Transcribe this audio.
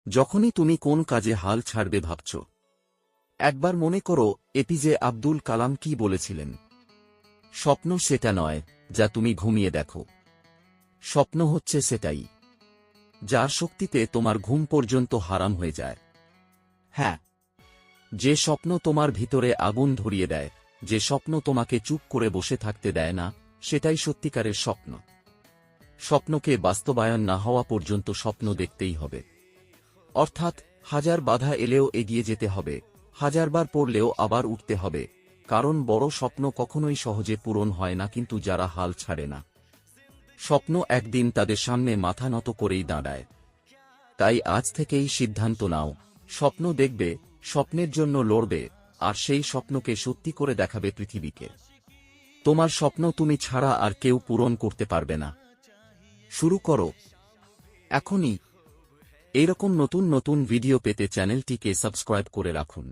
যখনই তুমি কোন কাজে হাল ছাড়বে ভাবছ, একবার মনে করো এপিজে আব্দুল কালাম কি বলেছিলেন। স্বপ্ন সেটা নয় যা তুমি ঘুমিয়ে দেখো, স্বপ্ন হচ্ছে সেটাই যার শক্তিতে তোমার ঘুম পর্যন্ত হারাম হয়ে যায়। হ্যাঁ, যে স্বপ্ন তোমার ভিতরে আগুন ধরিয়ে দেয়, যে স্বপ্ন তোমাকে চুপ করে বসে থাকতে দেয় না, সেটাই সত্যিকারের স্বপ্ন। স্বপ্নকে বাস্তবায়ন না হওয়া পর্যন্ত স্বপ্ন দেখতেই হবে। অর্থাৎ হাজার বাধা এলেও এগিয়ে যেতে হবে, হাজারবার পড়লেও আবার উঠতে হবে, কারণ বড় স্বপ্ন কখনোই সহজে পূরণ হয় না, কিন্তু যারা হাল ছাড়ে না, স্বপ্ন একদিন তাদের সামনে মাথা নত করেই দাঁড়ায়। তাই আজ থেকেই সিদ্ধান্ত নাও, স্বপ্ন দেখবে, স্বপ্নের জন্য লড়বে, আর সেই স্বপ্নকে সত্যি করে দেখাবে পৃথিবীকে। তোমার স্বপ্ন তুমি ছাড়া আর কেউ পূরণ করতে পারবে না। শুরু করো এখনই। এরকম নতুন নতুন ভিডিও পেতে চ্যানেলটিকে সাবস্ক্রাইব করে রাখুন।